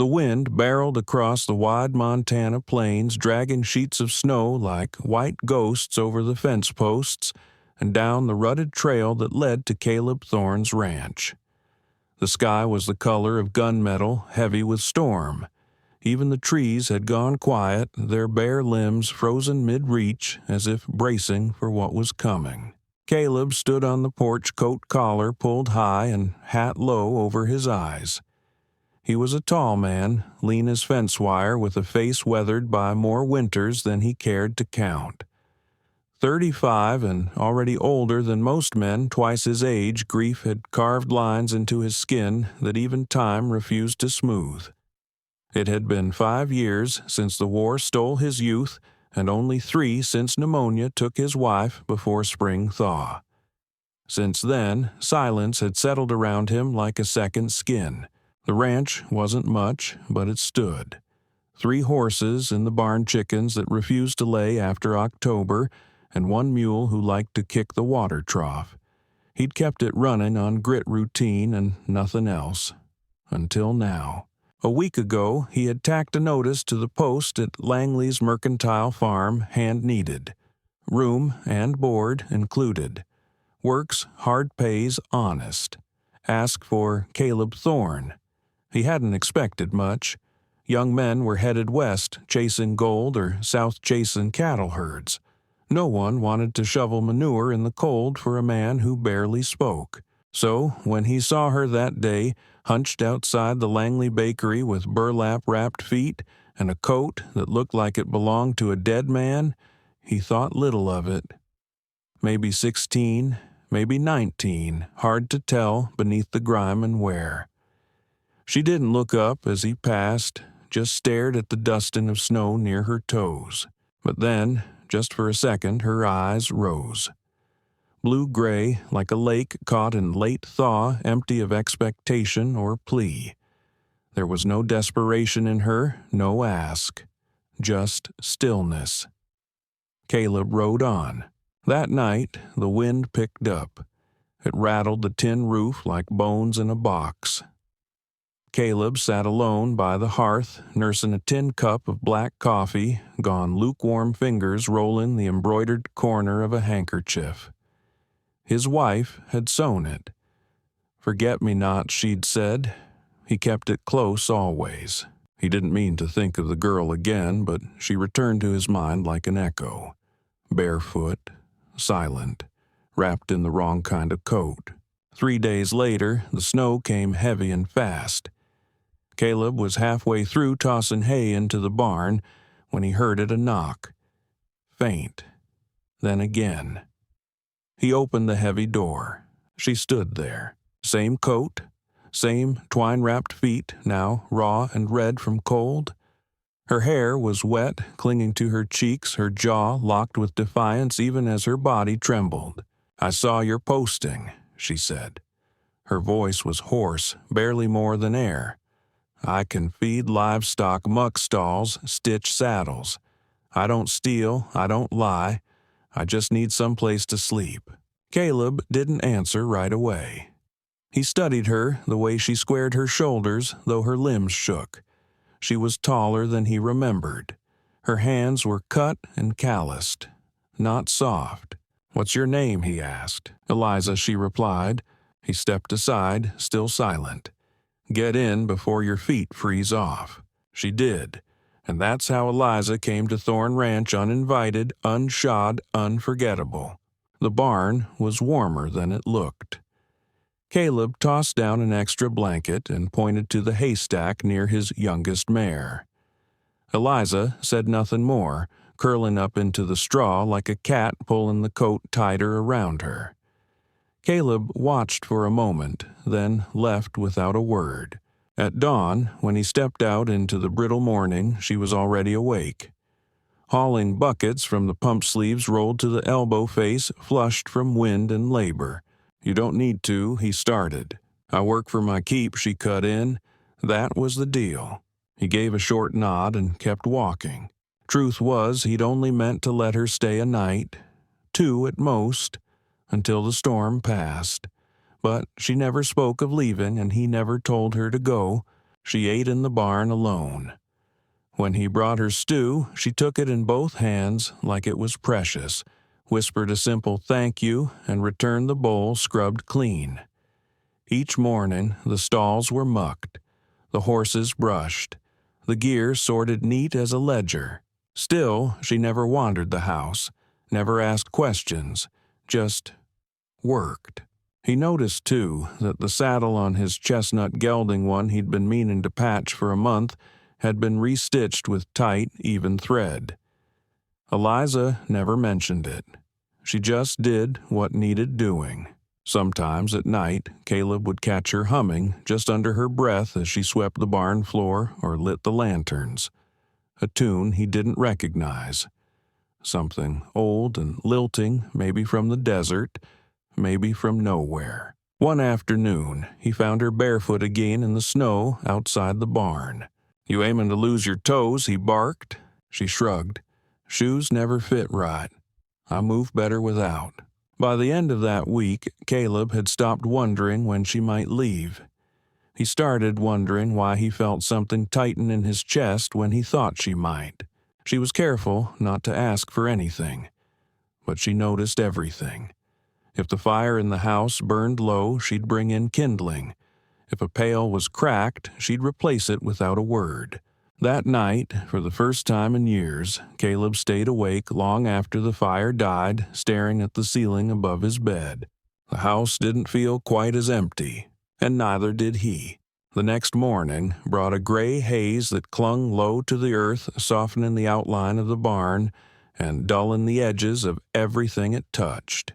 The wind barreled across the wide Montana plains, dragging sheets of snow like white ghosts over the fence posts and down the rutted trail that led to Caleb Thorne's ranch. The sky was the color of gunmetal, heavy with storm. Even the trees had gone quiet, their bare limbs frozen mid-reach as if bracing for what was coming. Caleb stood on the porch, coat collar pulled high and hat low over his eyes. He was a tall man, lean as fence wire, with a face weathered by more winters than he cared to count. 35 and already older than most men twice his age, grief had carved lines into his skin that even time refused to smooth. It had been 5 years since the war stole his youth, and only 3 since pneumonia took his wife before spring thaw. Since then, silence had settled around him like a second skin. The ranch wasn't much, but it stood. 3 horses and the barn chickens that refused to lay after October, and 1 mule who liked to kick the water trough. He'd kept it running on grit routine and nothing else. Until now. A week ago, he had tacked a notice to the post at Langley's Mercantile Farm, hand needed. Room and board included. Works, hard pays, honest. Ask for Caleb Thorne. He hadn't expected much. Young men were headed west, chasing gold or south chasing cattle herds. No one wanted to shovel manure in the cold for a man who barely spoke. So, when he saw her that day, hunched outside the Langley bakery with burlap-wrapped feet and a coat that looked like it belonged to a dead man, he thought little of it. Maybe 16, maybe 19, hard to tell beneath the grime and wear. She didn't look up as he passed, just stared at the dusting of snow near her toes. But then, just for a second, her eyes rose. Blue-gray, like a lake caught in late thaw, empty of expectation or plea. There was no desperation in her, no ask. Just stillness. Caleb rode on. That night, the wind picked up. It rattled the tin roof like bones in a box. Caleb sat alone by the hearth, nursing a tin cup of black coffee, gone lukewarm fingers rolling the embroidered corner of a handkerchief. His wife had sewn it. Forget-me-not, she'd said. He kept it close always. He didn't mean to think of the girl again, but she returned to his mind like an echo. Barefoot, silent, wrapped in the wrong kind of coat. 3 days later, the snow came heavy and fast. Caleb was halfway through tossing hay into the barn when he heard it a knock. Faint. Then again. He opened the heavy door. She stood there. Same coat, same twine-wrapped feet, now raw and red from cold. Her hair was wet, clinging to her cheeks, her jaw locked with defiance even as her body trembled. "I saw your posting," she said. Her voice was hoarse, barely more than air. "I can feed livestock muck stalls, stitch saddles. I don't steal, I don't lie. I just need some place to sleep." Caleb didn't answer right away. He studied her, the way she squared her shoulders, though her limbs shook. She was taller than he remembered. Her hands were cut and calloused, not soft. "What's your name?" he asked. "Eliza," she replied. He stepped aside, still silent. "Get in before your feet freeze off." She did, and that's how Eliza came to Thorne Ranch uninvited, unshod, unforgettable. The barn was warmer than it looked. Caleb tossed down an extra blanket and pointed to the haystack near his youngest mare. Eliza said nothing more, curling up into the straw like a cat pulling the coat tighter around her. Caleb watched for a moment, then left without a word. At dawn, when he stepped out into the brittle morning, she was already awake. Hauling buckets from the pump sleeves rolled to the elbow face, flushed from wind and labor. "You don't need to," he started. "I work for my keep," she cut in. That was the deal. He gave a short nod and kept walking. Truth was, he'd only meant to let her stay a night, 2 at most, until the storm passed. But she never spoke of leaving, and he never told her to go, She ate in the barn alone. When he brought her stew, she took it in both hands like it was precious, whispered a simple thank you, and returned the bowl scrubbed clean. Each morning, the stalls were mucked, the horses brushed, the gear sorted neat as a ledger. Still, she never wandered the house, never asked questions, just worked. He noticed, too, that the saddle on his chestnut gelding one he'd been meaning to patch for a month had been restitched with tight, even thread. Eliza never mentioned it. She just did what needed doing. Sometimes at night, Caleb would catch her humming just under her breath as she swept the barn floor or lit the lanterns. A tune he didn't recognize. Something old and lilting, maybe from the desert, maybe from nowhere. One afternoon, he found her barefoot again in the snow outside the barn. "You aimin' to lose your toes?" he barked. She shrugged. "Shoes never fit right. I move better without." By the end of that week, Caleb had stopped wondering when she might leave. He started wondering why he felt something tighten in his chest when he thought she might. She was careful not to ask for anything, but she noticed everything. If the fire in the house burned low, she'd bring in kindling. If a pail was cracked, she'd replace it without a word. That night, for the first time in years, Caleb stayed awake long after the fire died, staring at the ceiling above his bed. The house didn't feel quite as empty, and neither did he. The next morning brought a gray haze that clung low to the earth, softening the outline of the barn and dulling the edges of everything it touched.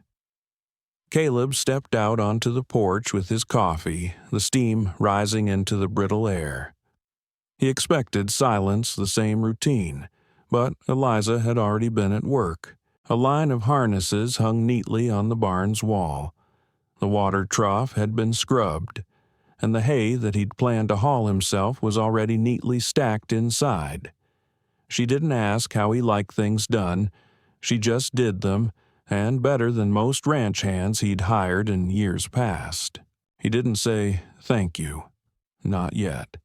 Caleb stepped out onto the porch with his coffee, the steam rising into the brittle air. He expected silence, the same routine, but Eliza had already been at work. A line of harnesses hung neatly on the barn's wall. The water trough had been scrubbed, and the hay that he'd planned to haul himself was already neatly stacked inside. She didn't ask how he liked things done. She just did them, and better than most ranch hands he'd hired in years past. He didn't say, "Thank you." Not yet.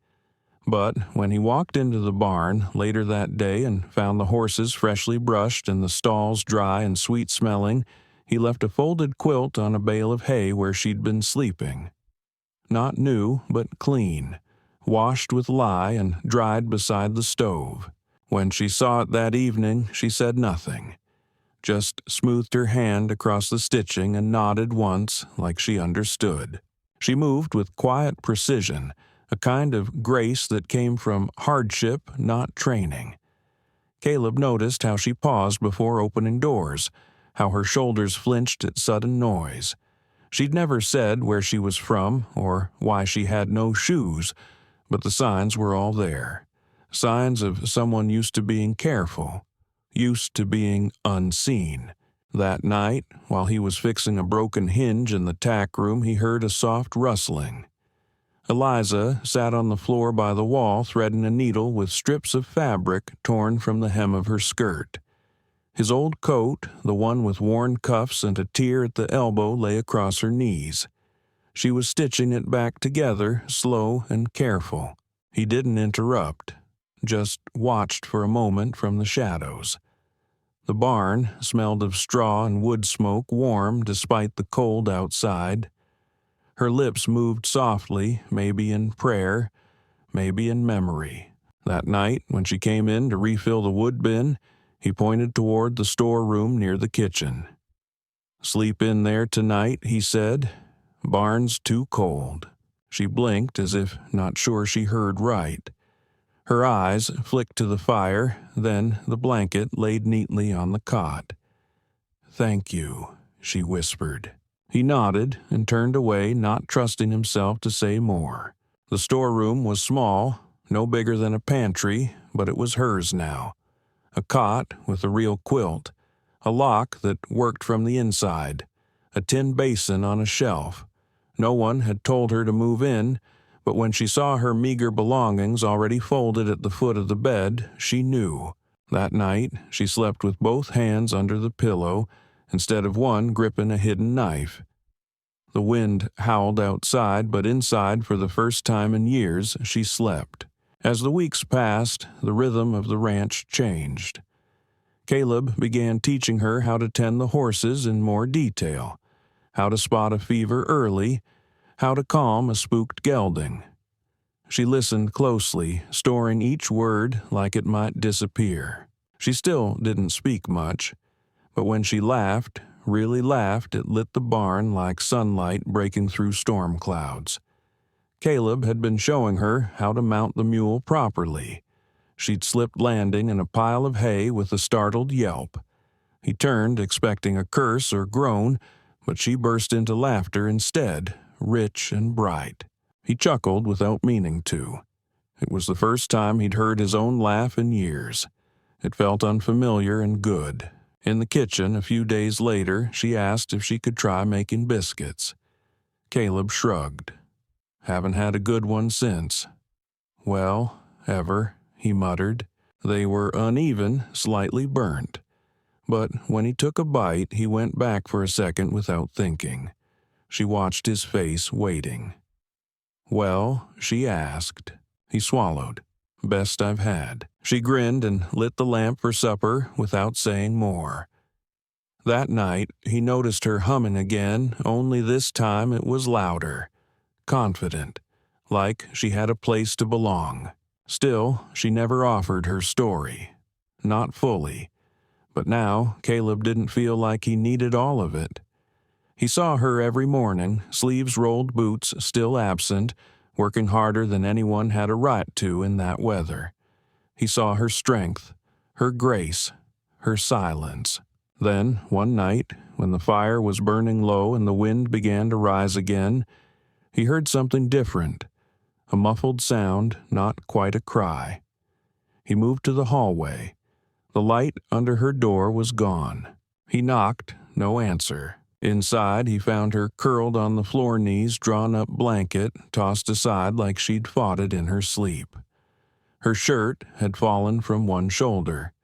But when he walked into the barn later that day and found the horses freshly brushed and the stalls dry and sweet-smelling, he left a folded quilt on a bale of hay where she'd been sleeping. Not new, but clean, washed with lye and dried beside the stove. When she saw it that evening, she said nothing, just smoothed her hand across the stitching and nodded once like she understood. She moved with quiet precision, a kind of grace that came from hardship, not training. Caleb noticed how she paused before opening doors, how her shoulders flinched at sudden noise. She'd never said where she was from or why she had no shoes, but the signs were all there. Signs of someone used to being careful, used to being unseen. That night, while he was fixing a broken hinge in the tack room, he heard a soft rustling. Eliza sat on the floor by the wall threading a needle with strips of fabric torn from the hem of her skirt. His old coat, the one with worn cuffs and a tear at the elbow, lay across her knees. She was stitching it back together, slow and careful. He didn't interrupt, just watched for a moment from the shadows. The barn smelled of straw and wood smoke, warm despite the cold outside. Her lips moved softly, maybe in prayer, maybe in memory. That night, when she came in to refill the wood bin, he pointed toward the storeroom near the kitchen. "Sleep in there tonight," he said. "Barn's too cold." She blinked as if not sure she heard right. Her eyes flicked to the fire, then the blanket laid neatly on the cot. "Thank you," she whispered. He nodded and turned away, not trusting himself to say more. The storeroom was small, no bigger than a pantry, but it was hers now. A cot with a real quilt, a lock that worked from the inside, a tin basin on a shelf. No one had told her to move in, but when she saw her meager belongings already folded at the foot of the bed, she knew. That night, she slept with both hands under the pillow, instead of one gripping a hidden knife. The wind howled outside, but inside, for the first time in years, she slept. As the weeks passed, the rhythm of the ranch changed. Caleb began teaching her how to tend the horses in more detail, how to spot a fever early, how to calm a spooked gelding. She listened closely, storing each word like it might disappear. She still didn't speak much, but when she laughed, really laughed, it lit the barn like sunlight breaking through storm clouds. Caleb had been showing her how to mount the mule properly. She'd slipped landing in a pile of hay with a startled yelp. He turned, expecting a curse or groan, but she burst into laughter instead, rich and bright. He chuckled without meaning to. It was the first time he'd heard his own laugh in years. It felt unfamiliar and good. In the kitchen, a few days later, she asked if she could try making biscuits. Caleb shrugged. "Haven't had a good one since." "Well, ever," he muttered. They were uneven, slightly burnt. But when he took a bite, he went back for a second without thinking. She watched his face, waiting. "Well?" she asked. He swallowed. "Best I've had." She grinned and lit the lamp for supper without saying more. That night, he noticed her humming again, only this time it was louder, confident, like she had a place to belong. Still, she never offered her story. Not fully. But now, Caleb didn't feel like he needed all of it. He saw her every morning, sleeves-rolled boots still absent, working harder than anyone had a right to in that weather. He saw her strength, her grace, her silence. Then, one night, when the fire was burning low and the wind began to rise again, he heard something different, a muffled sound, not quite a cry. He moved to the hallway. The light under her door was gone. He knocked, no answer. Inside, he found her curled on the floor knees, drawn-up blanket, tossed aside like she'd fought it in her sleep. Her shirt had fallen from one shoulder.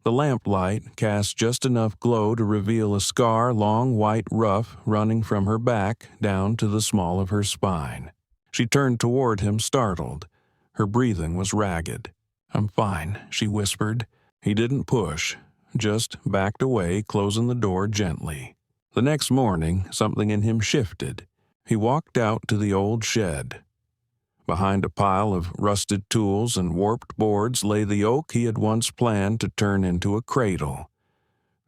The lamplight cast just enough glow to reveal a long white ruff running from her back down to the small of her spine. She turned toward him, startled. Her breathing was ragged. "I'm fine," she whispered. He didn't push, just backed away, closing the door gently. The next morning, something in him shifted. He walked out to the old shed. Behind a pile of rusted tools and warped boards lay the oak he had once planned to turn into a cradle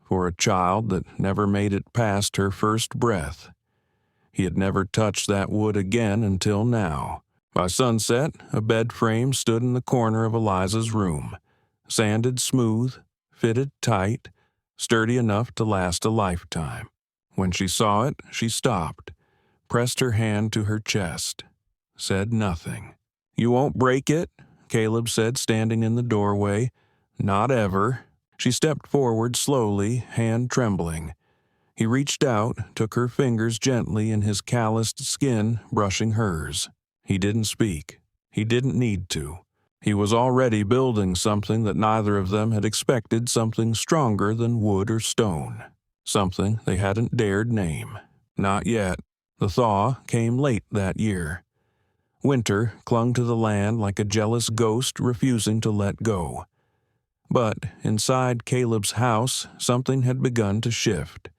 for a child that never made it past her first breath. He had never touched that wood again until now. By sunset, a bed frame stood in the corner of Eliza's room, sanded smooth, fitted tight, sturdy enough to last a lifetime. When she saw it, she stopped, pressed her hand to her chest, said nothing. "You won't break it?" Caleb said, standing in the doorway. "Not ever." She stepped forward slowly, hand trembling. He reached out, took her fingers gently in his calloused skin, brushing hers. He didn't speak. He didn't need to. He was already building something that neither of them had expected, something stronger than wood or stone. Something they hadn't dared name. Not yet. The thaw came late that year. Winter clung to the land like a jealous ghost refusing to let go. But inside Caleb's house, something had begun to shift.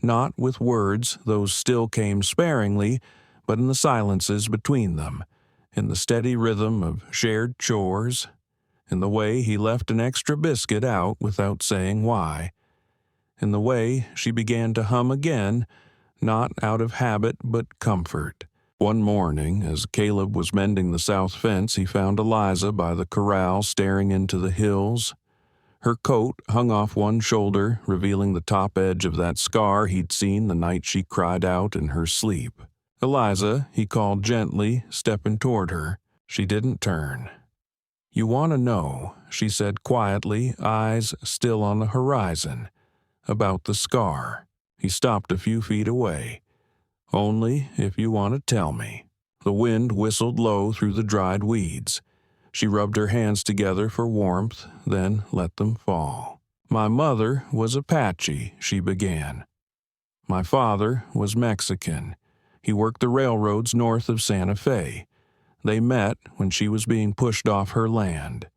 Not with words, those still came sparingly, but in the silences between them, in the steady rhythm of shared chores, in the way he left an extra biscuit out without saying why, in the way she began to hum again, not out of habit but comfort. One morning, as Caleb was mending the south fence, he found Eliza by the corral staring into the hills. Her coat hung off one shoulder, revealing the top edge of that scar he'd seen the night she cried out in her sleep. "Eliza," he called gently, stepping toward her. She didn't turn. "You want to know," she said quietly, eyes still on the horizon, "about the scar." He stopped a few feet away. "Only if you want to tell me." The wind whistled low through the dried weeds. She rubbed her hands together for warmth, then let them fall. "My mother was Apache," she began. My father was Mexican. He worked the railroads north of Santa Fe. They met when she was being pushed off her land.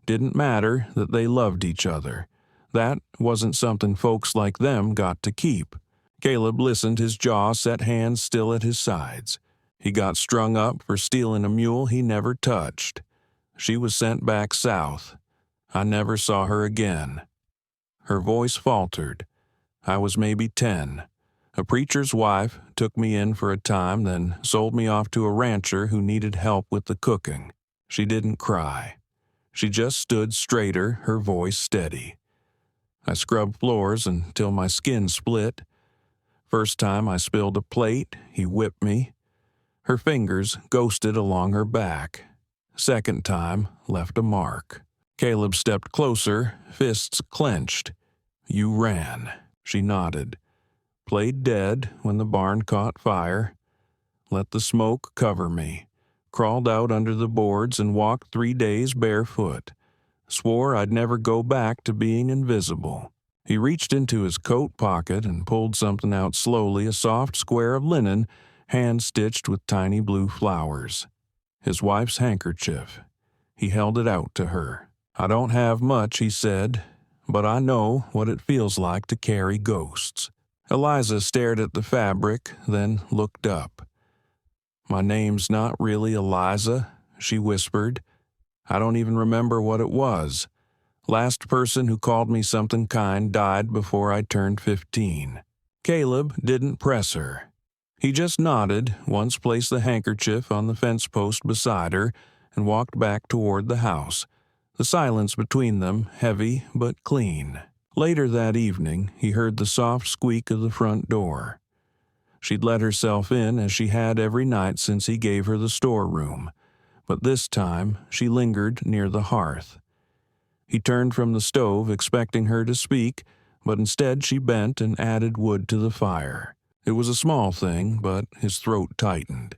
Didn't matter that they loved each other. That wasn't something folks like them got to keep. Caleb listened, his jaw set, hands still at his sides. He got strung up for stealing a mule he never touched. She was sent back south. I never saw her again. Her voice faltered. I was maybe 10. A preacher's wife took me in for a time, then sold me off to a rancher who needed help with the cooking. She didn't cry. She just stood straighter, her voice steady. I scrubbed floors until my skin split. First time I spilled a plate, he whipped me. Her fingers ghosted along her back. Second time left a mark. Caleb stepped closer, fists clenched. You ran. She nodded. Played dead when the barn caught fire. Let the smoke cover me. Crawled out under the boards and walked 3 days barefoot. Swore I'd never go back to being invisible. He reached into his coat pocket and pulled something out slowly, a soft square of linen, hand-stitched with tiny blue flowers. His wife's handkerchief. He held it out to her. I don't have much, he said, but I know what it feels like to carry ghosts. Eliza stared at the fabric, then looked up. My name's not really Eliza, she whispered. I don't even remember what it was. Last person who called me something kind died before I turned 15. Caleb didn't press her. He just nodded, once placed the handkerchief on the fence post beside her, and walked back toward the house, the silence between them heavy but clean. Later that evening, he heard the soft squeak of the front door. She'd let herself in as she had every night since he gave her the storeroom, but this time she lingered near the hearth. He turned from the stove, expecting her to speak, but instead she bent and added wood to the fire. It was a small thing, but his throat tightened.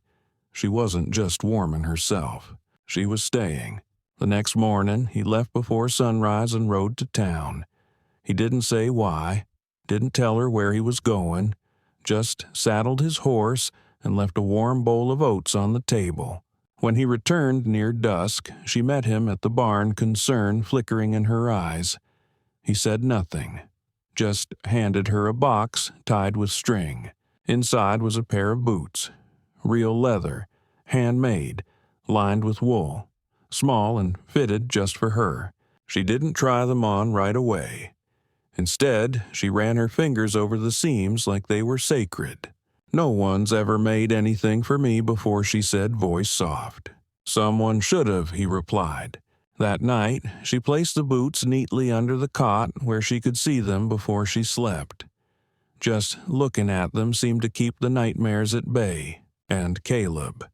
She wasn't just warming herself. She was staying. The next morning, he left before sunrise and rode to town. He didn't say why, didn't tell her where he was going, just saddled his horse and left a warm bowl of oats on the table. When he returned near dusk, she met him at the barn, concern flickering in her eyes. He said nothing, just handed her a box tied with string. Inside was a pair of boots, real leather, handmade, lined with wool, small and fitted just for her. She didn't try them on right away. Instead, she ran her fingers over the seams like they were sacred. No one's ever made anything for me before, she said, voice soft. Someone should have, he replied. That night, she placed the boots neatly under the cot where she could see them before she slept. Just looking at them seemed to keep the nightmares at bay. And Caleb.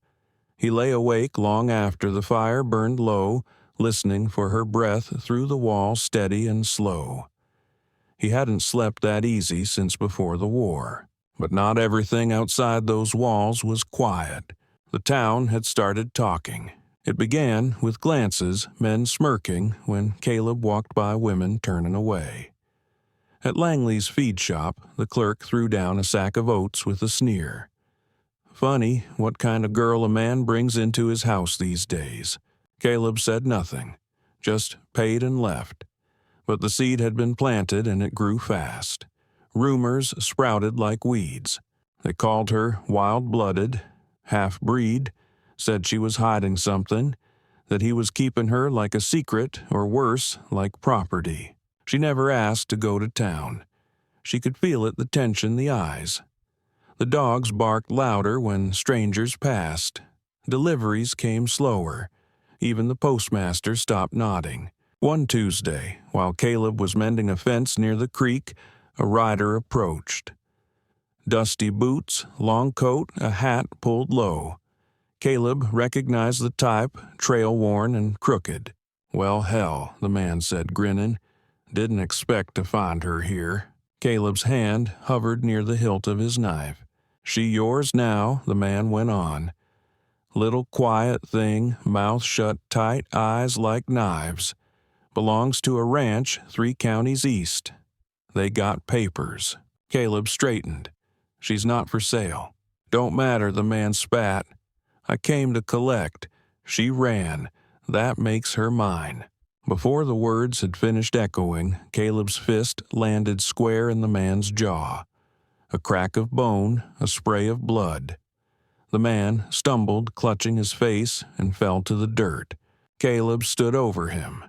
He lay awake long after the fire burned low, listening for her breath through the wall, steady and slow. He hadn't slept that easy since before the war. But not everything outside those walls was quiet. The town had started talking. It began with glances, men smirking when Caleb walked by, women turning away. At Langley's feed shop, the clerk threw down a sack of oats with a sneer. Funny what kind of girl a man brings into his house these days. Caleb said nothing, just paid and left. But the seed had been planted and it grew fast. Rumors sprouted like weeds. They called her wild-blooded, half-breed, said she was hiding something, that he was keeping her like a secret, or worse, like property. She never asked to go to town. She could feel it, the tension, the eyes. The dogs barked louder when strangers passed. Deliveries came slower. Even the postmaster stopped nodding. One Tuesday, while Caleb was mending a fence near the creek, a rider approached. Dusty boots, long coat, a hat pulled low. Caleb recognized the type, trail-worn and crooked. Well, hell, the man said, grinning. Didn't expect to find her here. Caleb's hand hovered near the hilt of his knife. She yours now, the man went on. Little quiet thing, mouth shut tight, eyes like knives. Belongs to a ranch 3 counties east. They got papers. Caleb straightened. She's not for sale." "Don't matter," the man spat. "I came to collect. She ran. That makes her mine." Before the words had finished echoing, Caleb's fist landed square in the man's jaw. A crack of bone, a spray of blood. The man stumbled, clutching his face, and fell to the dirt. Caleb stood over him.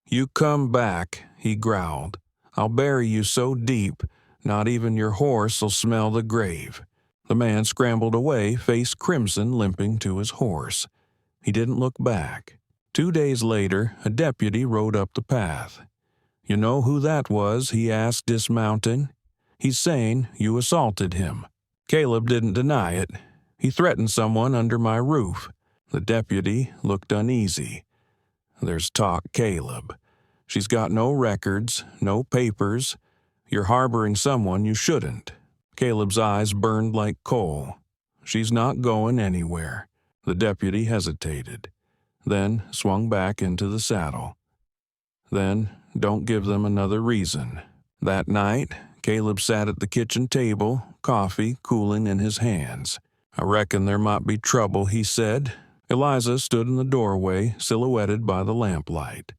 "You come back," he growled. "I'll bury you so deep, not even your horse'll smell the grave." The man scrambled away, face crimson, limping to his horse. He didn't look back. 2 days later, a deputy rode up the path. "You know who that was?" he asked, dismounting. "He's saying you assaulted him." Caleb didn't deny it. "He threatened someone under my roof." The deputy looked uneasy. "There's talk, Caleb. She's got no records, no papers. You're harboring someone you shouldn't." Caleb's eyes burned like coal. "She's not going anywhere." The deputy hesitated, then swung back into the saddle. "Then don't give them another reason." That night, Caleb sat at the kitchen table, coffee cooling in his hands. "I reckon there might be trouble," he said. Eliza stood in the doorway, silhouetted by the lamplight.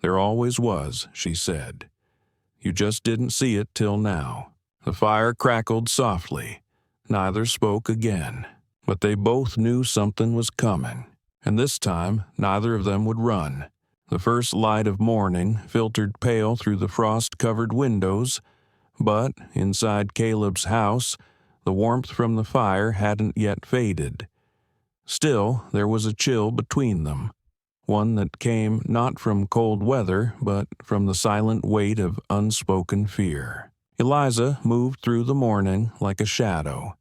"There always was," she said. "You just didn't see it till now." The fire crackled softly. Neither spoke again. But they both knew something was coming, and this time neither of them would run. The first light of morning filtered pale through the frost-covered windows, but inside Caleb's house, the warmth from the fire hadn't yet faded. Still, there was a chill between them, one that came not from cold weather, but from the silent weight of unspoken fear. Eliza moved through the morning like a shadow.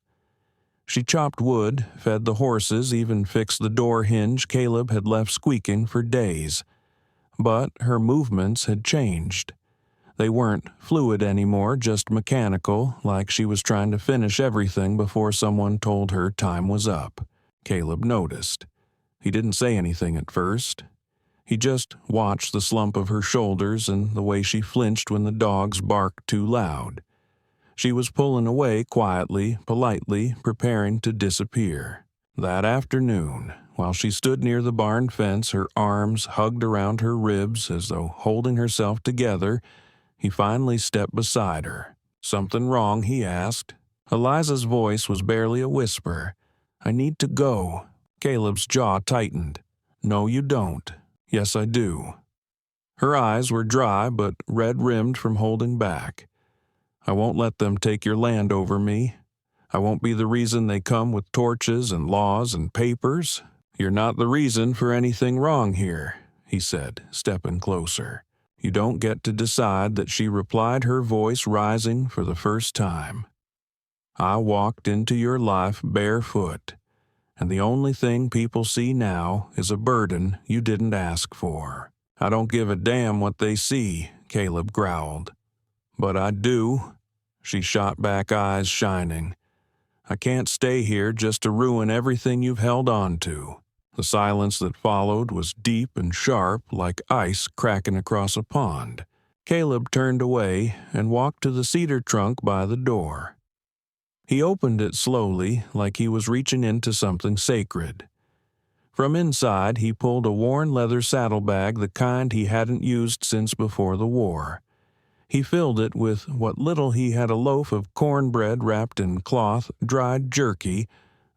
She chopped wood, fed the horses, even fixed the door hinge Caleb had left squeaking for days. But her movements had changed. They weren't fluid anymore, just mechanical, like she was trying to finish everything before someone told her time was up. Caleb noticed. He didn't say anything at first. He just watched the slump of her shoulders and the way she flinched when the dogs barked too loud. She was pulling away quietly, politely, preparing to disappear. That afternoon, while she stood near the barn fence, her arms hugged around her ribs as though holding herself together, he finally stepped beside her. "Something wrong?" he asked. Eliza's voice was barely a whisper. "I need to go." Caleb's jaw tightened. "No, you don't." "Yes, I do." Her eyes were dry but red-rimmed from holding back. "I won't let them take your land over me. I won't be the reason they come with torches and laws and papers. You're not the reason for anything wrong here," he said, stepping closer. "You don't get to decide that," she replied, her voice rising for the first time. "I walked into your life barefoot, and the only thing people see now is a burden you didn't ask for." "I don't give a damn what they see," Caleb growled. "But I do." She shot back, eyes shining. "I can't stay here just to ruin everything you've held on to." The silence that followed was deep and sharp, like ice cracking across a pond. Caleb turned away and walked to the cedar trunk by the door. He opened it slowly, like he was reaching into something sacred. From inside, he pulled a worn leather saddlebag, the kind he hadn't used since before the war. He filled it with what little he had: a loaf of cornbread wrapped in cloth, dried jerky,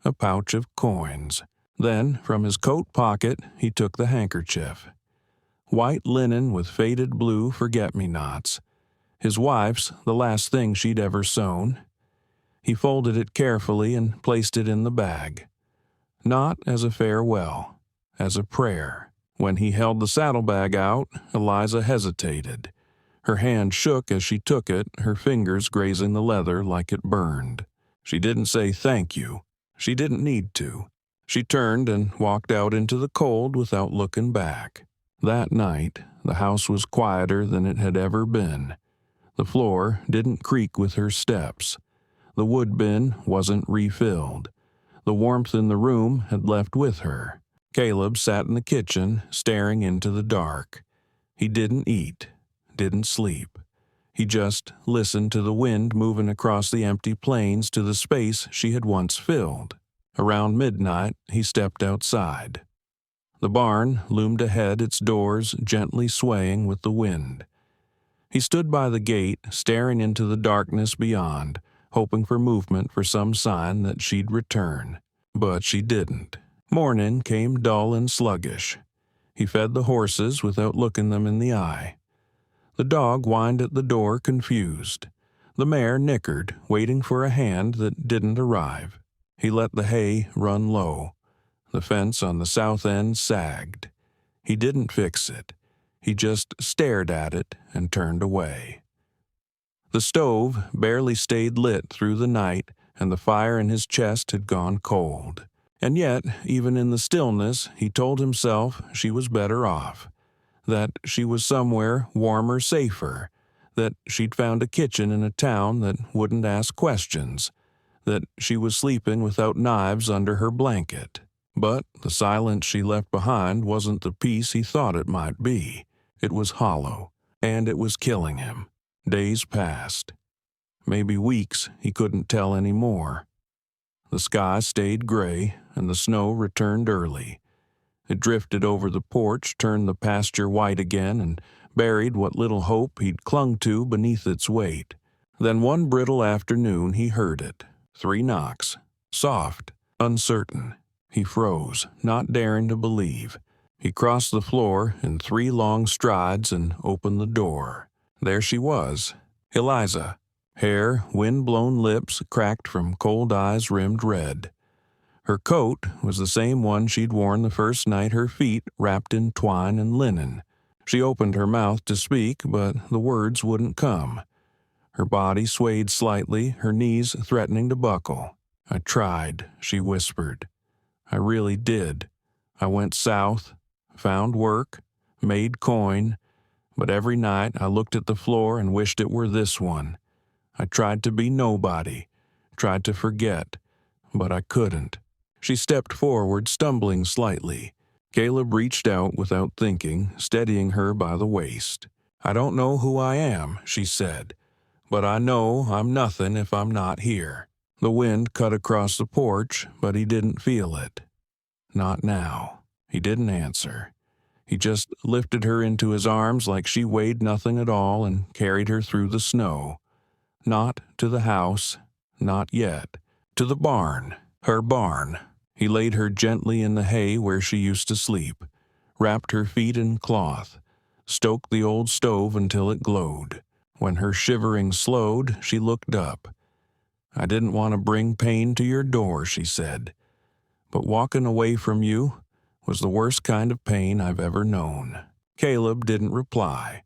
a pouch of coins. Then, from his coat pocket, he took the handkerchief. White linen with faded blue forget-me-nots. His wife's, the last thing she'd ever sewn. He folded it carefully and placed it in the bag. Not as a farewell, as a prayer. When he held the saddlebag out, Eliza hesitated. Her hand shook as she took it, her fingers grazing the leather like it burned. She didn't say thank you. She didn't need to. She turned and walked out into the cold without looking back. That night, the house was quieter than it had ever been. The floor didn't creak with her steps. The wood bin wasn't refilled. The warmth in the room had left with her. Caleb sat in the kitchen, staring into the dark. He didn't eat, didn't sleep. He just listened to the wind moving across the empty plains to the space she had once filled. Around midnight, he stepped outside. The barn loomed ahead, its doors gently swaying with the wind. He stood by the gate, staring into the darkness beyond, hoping for movement, for some sign that she'd return. But she didn't. Morning came dull and sluggish. He fed the horses without looking them in the eye. The dog whined at the door, confused. The mare nickered, waiting for a hand that didn't arrive. He let the hay run low. The fence on the south end sagged. He didn't fix it. He just stared at it and turned away. The stove barely stayed lit through the night, and the fire in his chest had gone cold. And yet, even in the stillness, he told himself she was better off, that she was somewhere warmer, safer, that she'd found a kitchen in a town that wouldn't ask questions, that she was sleeping without knives under her blanket. But the silence she left behind wasn't the peace he thought it might be. It was hollow, and it was killing him. Days passed. Maybe weeks, he couldn't tell any more. The sky stayed gray, and the snow returned early. It drifted over the porch, turned the pasture white again, and buried what little hope he'd clung to beneath its weight. Then one brittle afternoon he heard it. 3 knocks. Soft, uncertain. He froze, not daring to believe. He crossed the floor in 3 long strides and opened the door. There she was, Eliza. Hair, wind-blown lips cracked from cold eyes rimmed red. Her coat was the same one she'd worn the first night, her feet wrapped in twine and linen. She opened her mouth to speak, but the words wouldn't come. Her body swayed slightly, her knees threatening to buckle. "I tried," she whispered. "I really did. I went south, found work, made coin, but every night I looked at the floor and wished it were this one. I tried to be nobody, tried to forget, but I couldn't." She stepped forward, stumbling slightly. Caleb reached out without thinking, steadying her by the waist. "I don't know who I am," she said, "but I know I'm nothing if I'm not here." The wind cut across the porch, but he didn't feel it. Not now. He didn't answer. He just lifted her into his arms like she weighed nothing at all and carried her through the snow. Not to the house, not yet. To the barn, her barn. He laid her gently in the hay where she used to sleep, wrapped her feet in cloth, stoked the old stove until it glowed. When her shivering slowed, she looked up. "I didn't want to bring pain to your door," she said, "but walking away from you was the worst kind of pain I've ever known." Caleb didn't reply.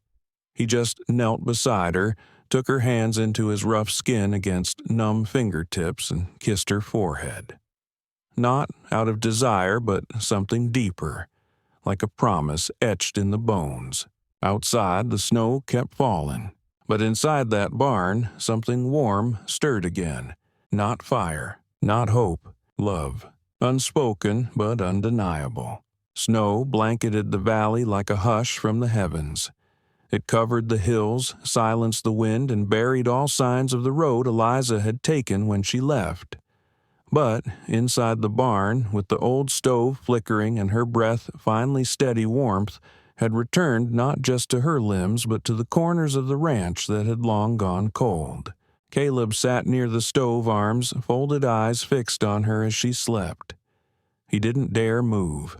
He just knelt beside her, took her hands into his rough skin against numb fingertips, and kissed her forehead. Not out of desire, but something deeper, like a promise etched in the bones. Outside, the snow kept falling, but inside that barn, something warm stirred again. Not fire, not hope, love. Unspoken, but undeniable. Snow blanketed the valley like a hush from the heavens. It covered the hills, silenced the wind, and buried all signs of the road Eliza had taken when she left. But inside the barn, with the old stove flickering and her breath finally steady warmth, had returned not just to her limbs but to the corners of the ranch that had long gone cold. Caleb sat near the stove arms, folded eyes fixed on her as she slept. He didn't dare move,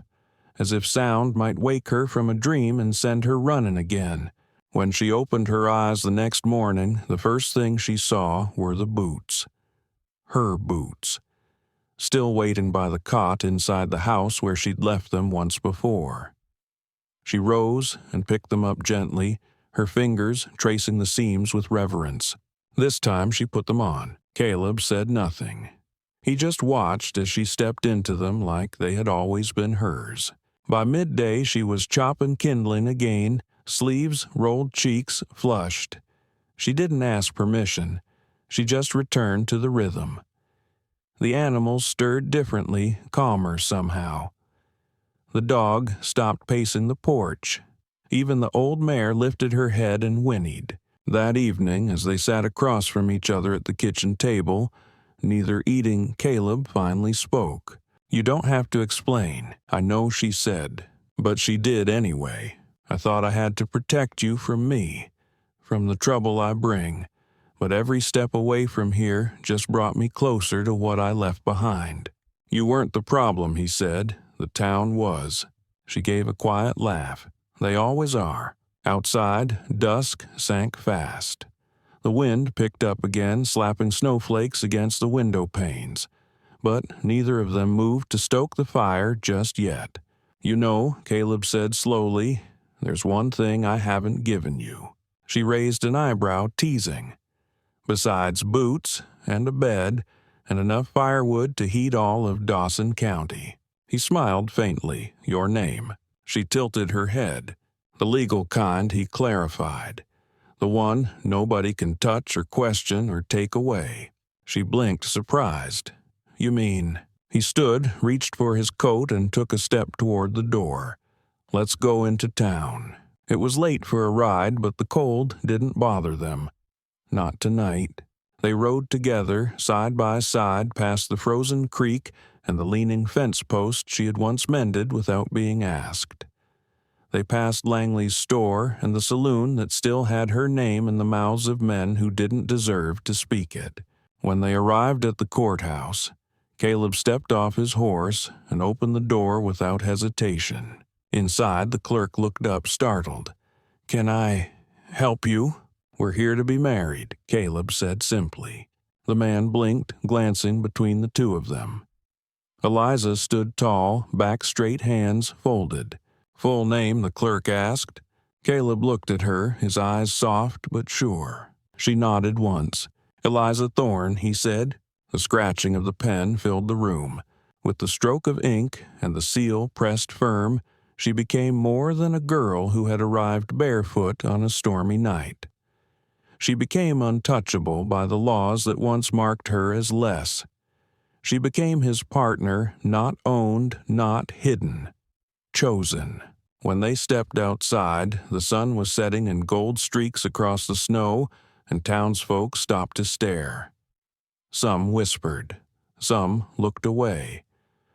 as if sound might wake her from a dream and send her running again. When she opened her eyes the next morning, the first thing she saw were the boots. Her boots. Still waiting by the cot inside the house where she'd left them once before. She rose and picked them up gently, her fingers tracing the seams with reverence. This time she put them on. Caleb said nothing. He just watched as she stepped into them like they had always been hers. By midday she was chopping kindling again, sleeves, rolled cheeks, flushed. She didn't ask permission. She just returned to the rhythm. The animals stirred differently, calmer somehow. The dog stopped pacing the porch. Even the old mare lifted her head and whinnied. That evening, as they sat across from each other at the kitchen table, neither eating, Caleb finally spoke. "You don't have to explain. I know," she said. "But she did anyway. I thought I had to protect you from me, from the trouble I bring. But every step away from here just brought me closer to what I left behind." "You weren't the problem," he said. "The town was." She gave a quiet laugh. "They always are." Outside, dusk sank fast. The wind picked up again, slapping snowflakes against the window panes. But neither of them moved to stoke the fire just yet. "You know," Caleb said slowly, "there's one thing I haven't given you." She raised an eyebrow, teasing. "Besides boots and a bed and enough firewood to heat all of Dawson County." He smiled faintly. "Your name." She tilted her head. "The legal kind," he clarified. "The one nobody can touch or question or take away." She blinked, surprised. "You mean?" He stood, reached for his coat, and took a step toward the door. "Let's go into town." It was late for a ride, but the cold didn't bother them. Not tonight. They rode together, side by side, past the frozen creek and the leaning fence post she had once mended without being asked. They passed Langley's store and the saloon that still had her name in the mouths of men who didn't deserve to speak it. When they arrived at the courthouse, Caleb stepped off his horse and opened the door without hesitation. Inside, the clerk looked up, startled. "Can I help you?" "We're here to be married," Caleb said simply. The man blinked, glancing between the two of them. Eliza stood tall, back straight, hands folded. "Full name?" the clerk asked. Caleb looked at her, his eyes soft but sure. She nodded once. "Eliza Thorne," he said. The scratching of the pen filled the room. With the stroke of ink and the seal pressed firm, she became more than a girl who had arrived barefoot on a stormy night. She became untouchable by the laws that once marked her as less. She became his partner, not owned, not hidden. Chosen. When they stepped outside, the sun was setting in gold streaks across the snow, and townsfolk stopped to stare. Some whispered. Some looked away.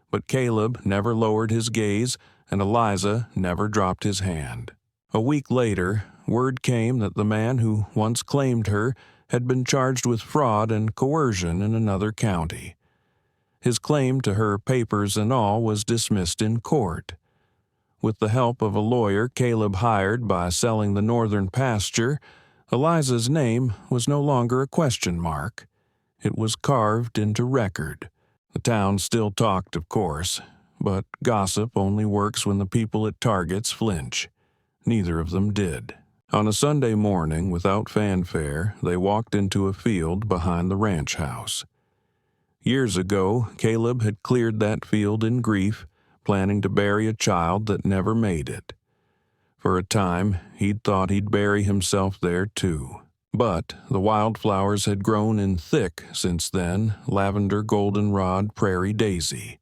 But Caleb never lowered his gaze, and Eliza never dropped his hand. A week later, word came that the man who once claimed her had been charged with fraud and coercion in another county. His claim to her, papers and all, was dismissed in court. With the help of a lawyer Caleb hired by selling the northern pasture, Eliza's name was no longer a question mark. It was carved into record. The town still talked, of course, but gossip only works when the people it targets flinch. Neither of them did. On a Sunday morning, without fanfare, they walked into a field behind the ranch house. Years ago, Caleb had cleared that field in grief, planning to bury a child that never made it. For a time, he'd thought he'd bury himself there too. But the wildflowers had grown in thick since then, lavender, goldenrod, prairie daisy.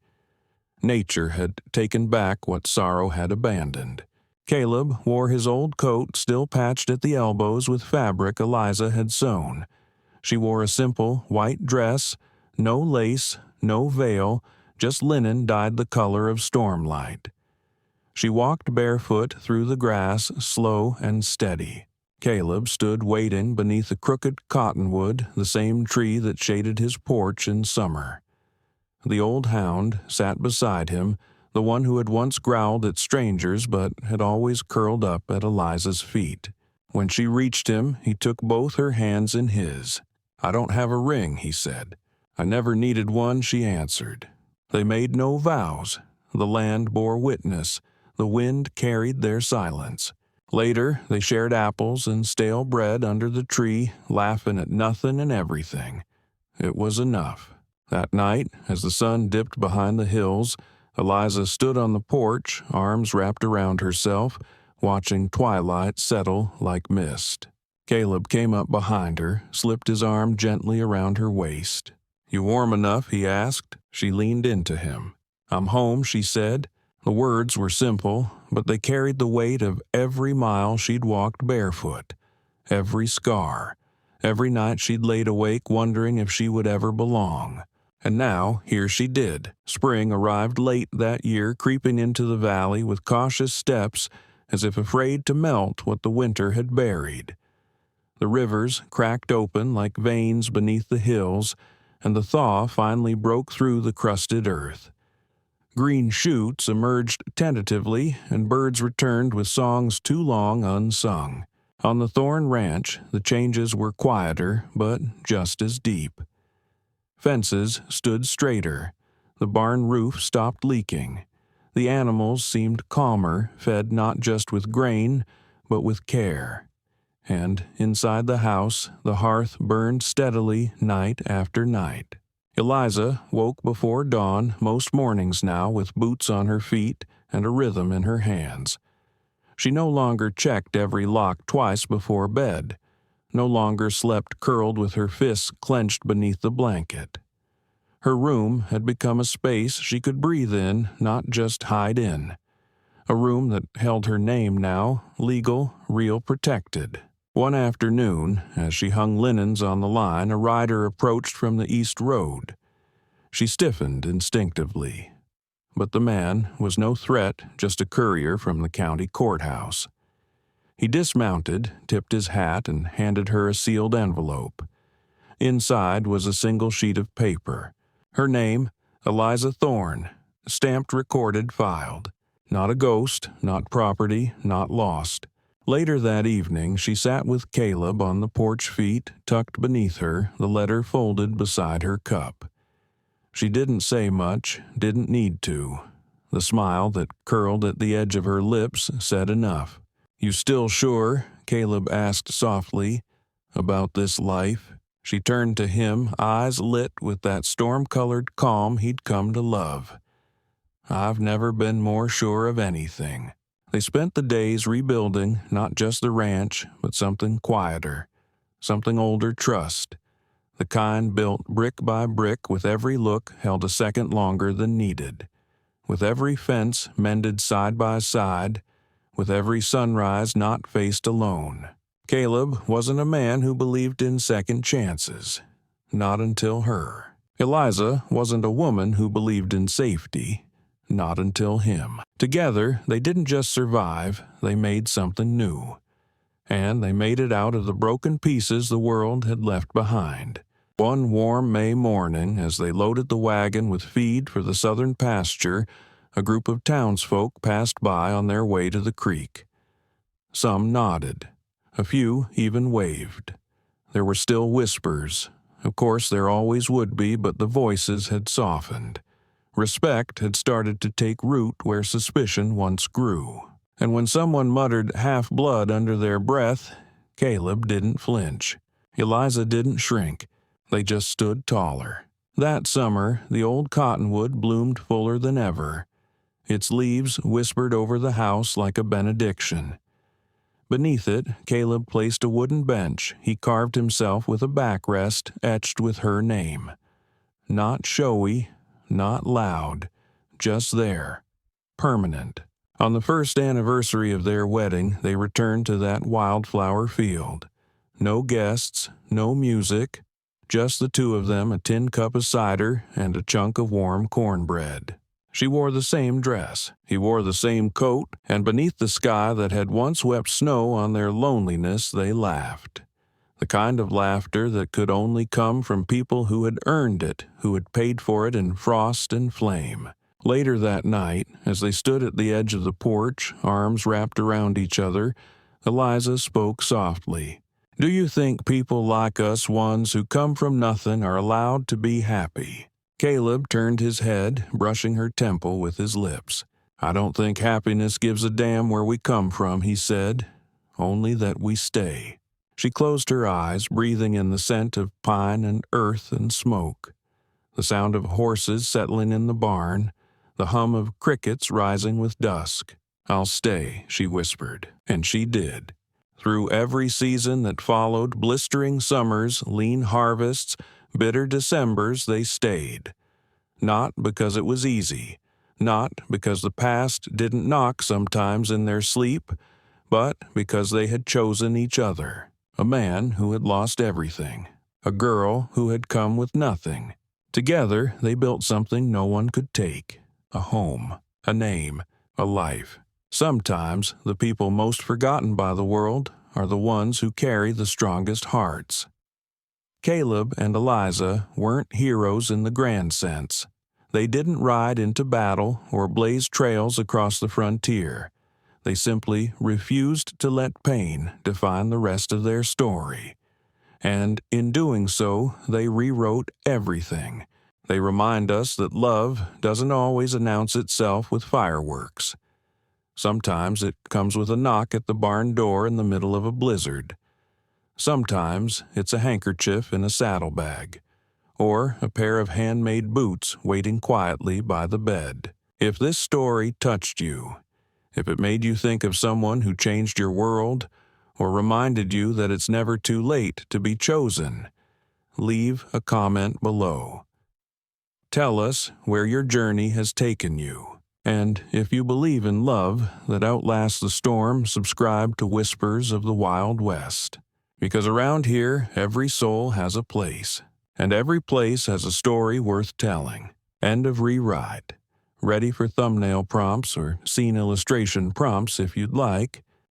Nature had taken back what sorrow had abandoned. Caleb wore his old coat still patched at the elbows with fabric Eliza had sewn. She wore a simple white dress, no lace, no veil, just linen dyed the color of stormlight. She walked barefoot through the grass, slow and steady. Caleb stood waiting beneath a crooked cottonwood, the same tree that shaded his porch in summer. The old hound sat beside him, the one who had once growled at strangers but had always curled up at Eliza's feet. When she reached him, he took both her hands in his. "I don't have a ring," he said. "I never needed one," she answered. They made no vows. The land bore witness. The wind carried their silence. Later, they shared apples and stale bread under the tree, laughing at nothing and everything. It was enough. That night, as the sun dipped behind the hills, Eliza stood on the porch, arms wrapped around herself, watching twilight settle like mist. Caleb came up behind her, slipped his arm gently around her waist. "You warm enough?" he asked. She leaned into him. "I'm home," she said. The words were simple, but they carried the weight of every mile she'd walked barefoot. every scar. Every night she'd laid awake wondering if she would ever belong. And now, here she did. Spring arrived late that year, creeping into the valley with cautious steps, as if afraid to melt what the winter had buried. The rivers cracked open like veins beneath the hills, and the thaw finally broke through the crusted earth. Green shoots emerged tentatively, and birds returned with songs too long unsung. On the Thorn Ranch, the changes were quieter, but just as deep. Fences stood straighter. The barn roof stopped leaking. The animals seemed calmer, fed not just with grain, but with care. And inside the house, the hearth burned steadily night after night. Eliza woke before dawn most mornings now with boots on her feet and a rhythm in her hands. She no longer checked every lock twice before bed, no longer slept curled with her fists clenched beneath the blanket. Her room had become a space she could breathe in, not just hide in. A room that held her name now, legal, real, protected. One afternoon, as she hung linens on the line, a rider approached from the east road. She stiffened instinctively. But the man was no threat, just a courier from the county courthouse. He dismounted, tipped his hat, and handed her a sealed envelope. Inside was a single sheet of paper. Her name, Eliza Thorne, stamped, recorded, filed. Not a ghost, not property, not lost. Later that evening, she sat with Caleb on the porch feet, tucked beneath her, the letter folded beside her cup. She didn't say much, didn't need to. The smile that curled at the edge of her lips said enough. "You still sure?" Caleb asked softly. "About this life?" She turned to him, eyes lit with that storm-colored calm he'd come to love. "I've never been more sure of anything." They spent the days rebuilding not just the ranch, but something quieter, something older trust. The kind built brick by brick, with every look held a second longer than needed. With every fence mended side by side, with every sunrise not faced alone. Caleb wasn't a man who believed in second chances. Not until her. Eliza wasn't a woman who believed in safety. Not until him. Together, they didn't just survive, they made something new. And they made it out of the broken pieces the world had left behind. One warm May morning, as they loaded the wagon with feed for the southern pasture, a group of townsfolk passed by on their way to the creek. Some nodded. A few even waved. There were still whispers. Of course, there always would be, but the voices had softened. Respect had started to take root where suspicion once grew. And when someone muttered half-blood under their breath, Caleb didn't flinch. Eliza didn't shrink. They just stood taller. That summer, the old cottonwood bloomed fuller than ever. Its leaves whispered over the house like a benediction. Beneath it, Caleb placed a wooden bench he carved himself with a backrest etched with her name. Not showy, not loud, just there. Permanent. On the first anniversary of their wedding, they returned to that wildflower field. No guests, no music, just the two of them, a tin cup of cider, and a chunk of warm cornbread. She wore the same dress, he wore the same coat, and beneath the sky that had once wept snow on their loneliness, they laughed. The kind of laughter that could only come from people who had earned it, who had paid for it in frost and flame. Later that night, as they stood at the edge of the porch, arms wrapped around each other, Eliza spoke softly. "Do you think people like us ones who come from nothing are allowed to be happy?" Caleb turned his head, brushing her temple with his lips. "I don't think happiness gives a damn where we come from," he said. "Only that we stay." She closed her eyes, breathing in the scent of pine and earth and smoke. The sound of horses settling in the barn, the hum of crickets rising with dusk. "I'll stay," she whispered, and she did. Through every season that followed, blistering summers, lean harvests, bitter Decembers, they stayed. Not because it was easy, not because the past didn't knock sometimes in their sleep, but because they had chosen each other. A man who had lost everything. A girl who had come with nothing. Together, they built something no one could take. A home, a name, a life. Sometimes, the people most forgotten by the world are the ones who carry the strongest hearts. Caleb and Eliza weren't heroes in the grand sense. They didn't ride into battle or blaze trails across the frontier. They simply refused to let pain define the rest of their story. And in doing so, they rewrote everything. They remind us that love doesn't always announce itself with fireworks. Sometimes it comes with a knock at the barn door in the middle of a blizzard. Sometimes it's a handkerchief in a saddlebag, or a pair of handmade boots waiting quietly by the bed. If this story touched you, if it made you think of someone who changed your world, or reminded you that it's never too late to be chosen, leave a comment below. Tell us where your journey has taken you. And if you believe in love that outlasts the storm, subscribe to Whispers of the Wild West. Because around here, every soul has a place, and every place has a story worth telling. End of rewrite. Ready for thumbnail prompts or scene illustration prompts if you'd like.